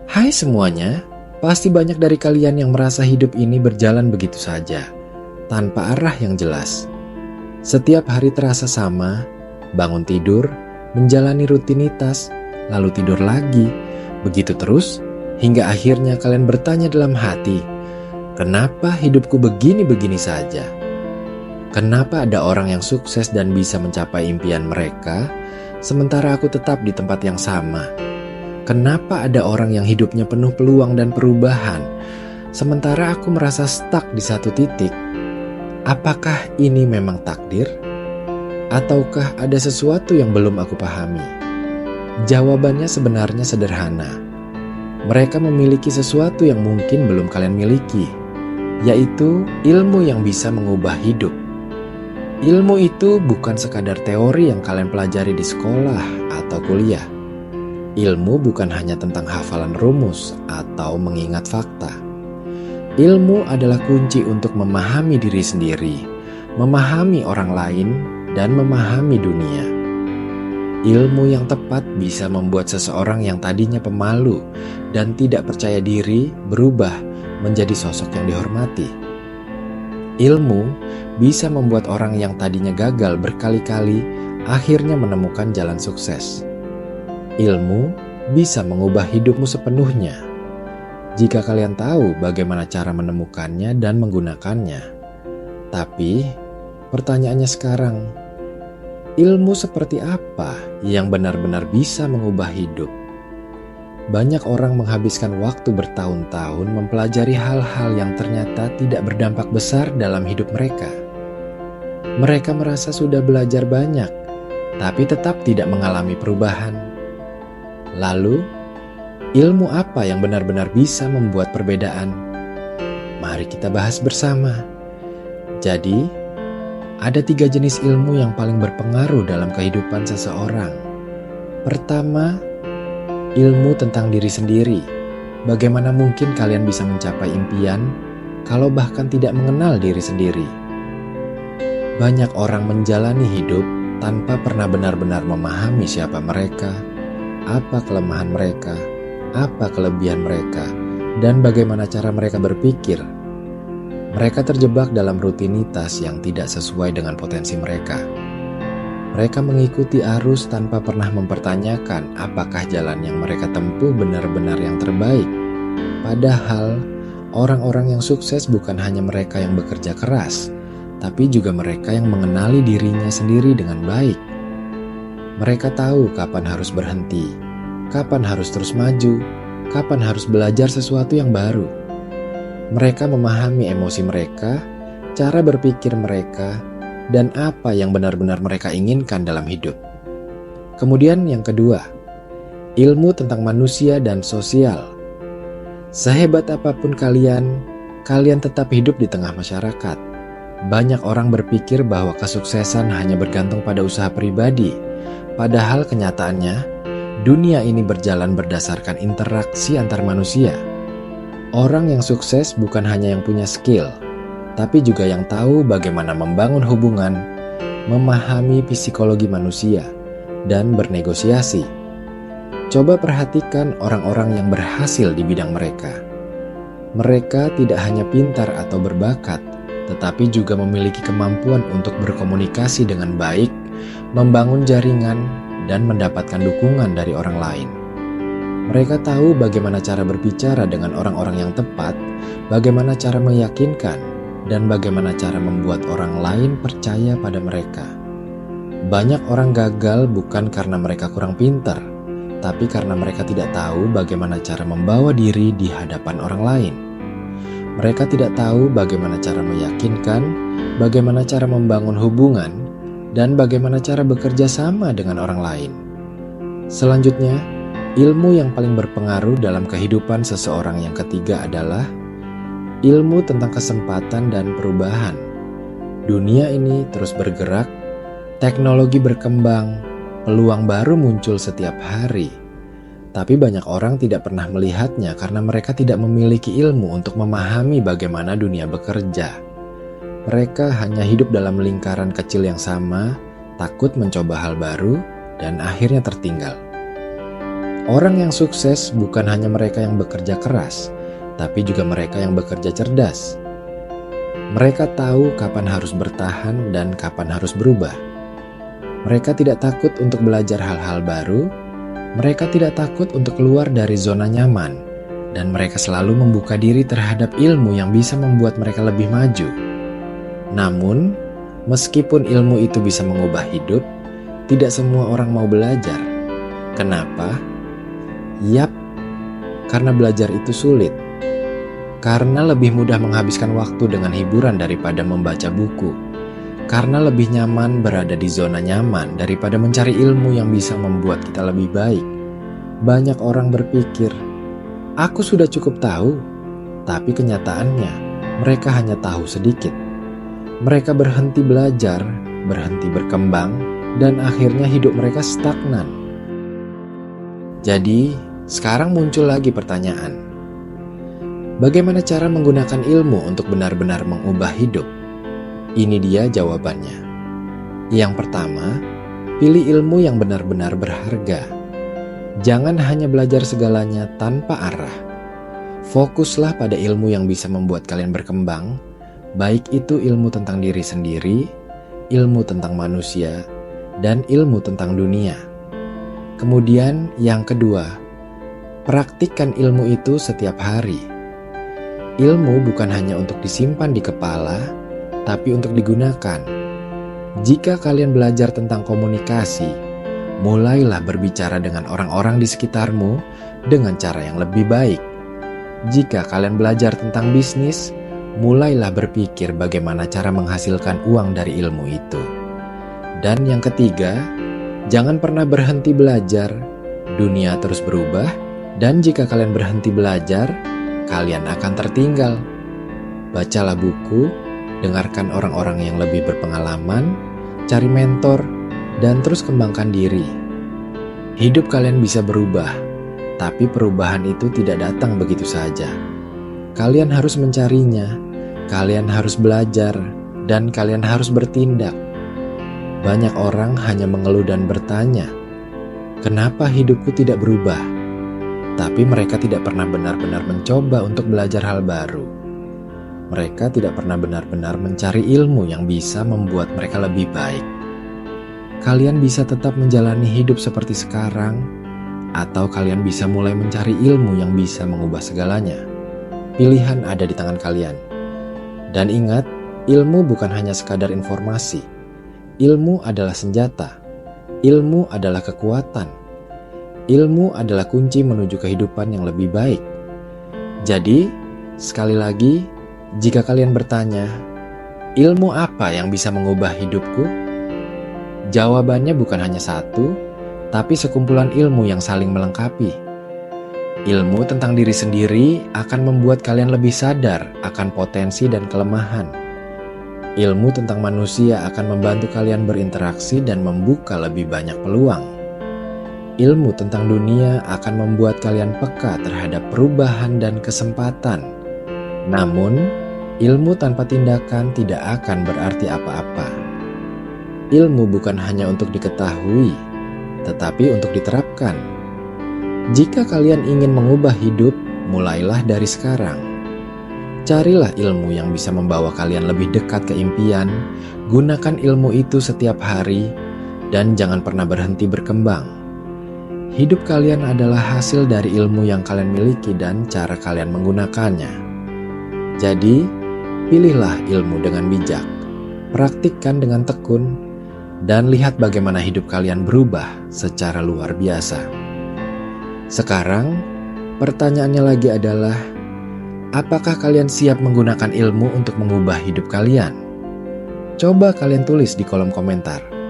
Hai semuanya, pasti banyak dari kalian yang merasa hidup ini berjalan begitu saja, tanpa arah yang jelas. Setiap hari terasa sama, bangun tidur, menjalani rutinitas, lalu tidur lagi, begitu terus, hingga akhirnya kalian bertanya dalam hati, kenapa hidupku begini-begini saja? Kenapa ada orang yang sukses dan bisa mencapai impian mereka, sementara aku tetap di tempat yang sama? Kenapa ada orang yang hidupnya penuh peluang dan perubahan, sementara aku merasa stuck di satu titik? Apakah ini memang takdir? Ataukah ada sesuatu yang belum aku pahami? Jawabannya sebenarnya sederhana. Mereka memiliki sesuatu yang mungkin belum kalian miliki, yaitu ilmu yang bisa mengubah hidup. Ilmu itu bukan sekadar teori yang kalian pelajari di sekolah atau kuliah. Ilmu bukan hanya tentang hafalan rumus atau mengingat fakta. Ilmu adalah kunci untuk memahami diri sendiri, memahami orang lain, dan memahami dunia. Ilmu yang tepat bisa membuat seseorang yang tadinya pemalu dan tidak percaya diri berubah menjadi sosok yang dihormati. Ilmu bisa membuat orang yang tadinya gagal berkali-kali akhirnya menemukan jalan sukses. Ilmu bisa mengubah hidupmu sepenuhnya jika kalian tahu bagaimana cara menemukannya dan menggunakannya. Tapi, pertanyaannya sekarang, ilmu seperti apa yang benar-benar bisa mengubah hidup? Banyak orang menghabiskan waktu bertahun-tahun mempelajari hal-hal yang ternyata tidak berdampak besar dalam hidup mereka. Mereka merasa sudah belajar banyak, tapi tetap tidak mengalami perubahan. Lalu, ilmu apa yang benar-benar bisa membuat perbedaan? Mari kita bahas bersama. Jadi, ada 3 jenis ilmu yang paling berpengaruh dalam kehidupan seseorang. Pertama, ilmu tentang diri sendiri. Bagaimana mungkin kalian bisa mencapai impian kalau bahkan tidak mengenal diri sendiri? Banyak orang menjalani hidup tanpa pernah benar-benar memahami siapa mereka, apa kelemahan mereka, apa kelebihan mereka, dan bagaimana cara mereka berpikir. Mereka terjebak dalam rutinitas yang tidak sesuai dengan potensi mereka. Mereka mengikuti arus tanpa pernah mempertanyakan apakah jalan yang mereka tempuh benar-benar yang terbaik. Padahal, orang-orang yang sukses bukan hanya mereka yang bekerja keras, tapi juga mereka yang mengenali dirinya sendiri dengan baik. Mereka tahu kapan harus berhenti, kapan harus terus maju, kapan harus belajar sesuatu yang baru. Mereka memahami emosi mereka, cara berpikir mereka, dan apa yang benar-benar mereka inginkan dalam hidup. Kemudian yang kedua, ilmu tentang manusia dan sosial. Sehebat apapun kalian tetap hidup di tengah masyarakat. Banyak orang berpikir bahwa kesuksesan hanya bergantung pada usaha pribadi, padahal kenyataannya, dunia ini berjalan berdasarkan interaksi antar manusia. Orang yang sukses bukan hanya yang punya skill, tapi juga yang tahu bagaimana membangun hubungan, memahami psikologi manusia, dan bernegosiasi. Coba perhatikan orang-orang yang berhasil di bidang mereka. Mereka tidak hanya pintar atau berbakat, tetapi juga memiliki kemampuan untuk berkomunikasi dengan baik, membangun jaringan, dan mendapatkan dukungan dari orang lain. Mereka tahu bagaimana cara berbicara dengan orang-orang yang tepat, bagaimana cara meyakinkan, dan bagaimana cara membuat orang lain percaya pada mereka. Banyak orang gagal bukan karena mereka kurang pintar, tapi karena mereka tidak tahu bagaimana cara membawa diri di hadapan orang lain. Mereka tidak tahu bagaimana cara meyakinkan, bagaimana cara membangun hubungan, dan bagaimana cara bekerja sama dengan orang lain. Selanjutnya, ilmu yang paling berpengaruh dalam kehidupan seseorang yang ketiga adalah ilmu tentang kesempatan dan perubahan. Dunia ini terus bergerak, teknologi berkembang, peluang baru muncul setiap hari. Tapi banyak orang tidak pernah melihatnya karena mereka tidak memiliki ilmu untuk memahami bagaimana dunia bekerja. Mereka hanya hidup dalam lingkaran kecil yang sama, takut mencoba hal baru, dan akhirnya tertinggal. Orang yang sukses bukan hanya mereka yang bekerja keras, tapi juga mereka yang bekerja cerdas. Mereka tahu kapan harus bertahan dan kapan harus berubah. Mereka tidak takut untuk belajar hal-hal baru. Mereka tidak takut untuk keluar dari zona nyaman, dan mereka selalu membuka diri terhadap ilmu yang bisa membuat mereka lebih maju. Namun, meskipun ilmu itu bisa mengubah hidup, tidak semua orang mau belajar. Kenapa? Yap, karena belajar itu sulit. Karena lebih mudah menghabiskan waktu dengan hiburan daripada membaca buku. Karena lebih nyaman berada di zona nyaman daripada mencari ilmu yang bisa membuat kita lebih baik. Banyak orang berpikir, aku sudah cukup tahu, tapi kenyataannya mereka hanya tahu sedikit. Mereka berhenti belajar, berhenti berkembang, dan akhirnya hidup mereka stagnan. Jadi, sekarang muncul lagi pertanyaan. Bagaimana cara menggunakan ilmu untuk benar-benar mengubah hidup? Ini dia jawabannya. Yang pertama, pilih ilmu yang benar-benar berharga. Jangan hanya belajar segalanya tanpa arah. Fokuslah pada ilmu yang bisa membuat kalian berkembang, baik itu ilmu tentang diri sendiri, ilmu tentang manusia, dan ilmu tentang dunia. Kemudian yang kedua, praktikkan ilmu itu setiap hari. Ilmu bukan hanya untuk disimpan di kepala, tapi untuk digunakan. Jika kalian belajar tentang komunikasi, mulailah berbicara dengan orang-orang di sekitarmu dengan cara yang lebih baik. Jika kalian belajar tentang bisnis, mulailah berpikir bagaimana cara menghasilkan uang dari ilmu itu. Dan yang ketiga, jangan pernah berhenti belajar. Dunia terus berubah, dan jika kalian berhenti belajar, kalian akan tertinggal. Bacalah buku, dengarkan orang-orang yang lebih berpengalaman, cari mentor, dan terus kembangkan diri. Hidup kalian bisa berubah, tapi perubahan itu tidak datang begitu saja. Kalian harus mencarinya, kalian harus belajar, dan kalian harus bertindak. Banyak orang hanya mengeluh dan bertanya, "Kenapa hidupku tidak berubah?" Tapi mereka tidak pernah benar-benar mencoba untuk belajar hal baru. Mereka tidak pernah benar-benar mencari ilmu yang bisa membuat mereka lebih baik. Kalian bisa tetap menjalani hidup seperti sekarang, atau kalian bisa mulai mencari ilmu yang bisa mengubah segalanya. Pilihan ada di tangan kalian. Dan ingat, ilmu bukan hanya sekadar informasi. Ilmu adalah senjata. Ilmu adalah kekuatan. Ilmu adalah kunci menuju kehidupan yang lebih baik. Jadi, sekali lagi, jika kalian bertanya, ilmu apa yang bisa mengubah hidupku? Jawabannya bukan hanya satu, tapi sekumpulan ilmu yang saling melengkapi. Ilmu tentang diri sendiri akan membuat kalian lebih sadar akan potensi dan kelemahan. Ilmu tentang manusia akan membantu kalian berinteraksi dan membuka lebih banyak peluang. Ilmu tentang dunia akan membuat kalian peka terhadap perubahan dan kesempatan. Namun, ilmu tanpa tindakan tidak akan berarti apa-apa. Ilmu bukan hanya untuk diketahui, tetapi untuk diterapkan. Jika kalian ingin mengubah hidup, mulailah dari sekarang. Carilah ilmu yang bisa membawa kalian lebih dekat ke impian, gunakan ilmu itu setiap hari, dan jangan pernah berhenti berkembang. Hidup kalian adalah hasil dari ilmu yang kalian miliki dan cara kalian menggunakannya. Jadi, pilihlah ilmu dengan bijak, praktikkan dengan tekun, dan lihat bagaimana hidup kalian berubah secara luar biasa. Sekarang, pertanyaannya lagi adalah, apakah kalian siap menggunakan ilmu untuk mengubah hidup kalian? Coba kalian tulis di kolom komentar.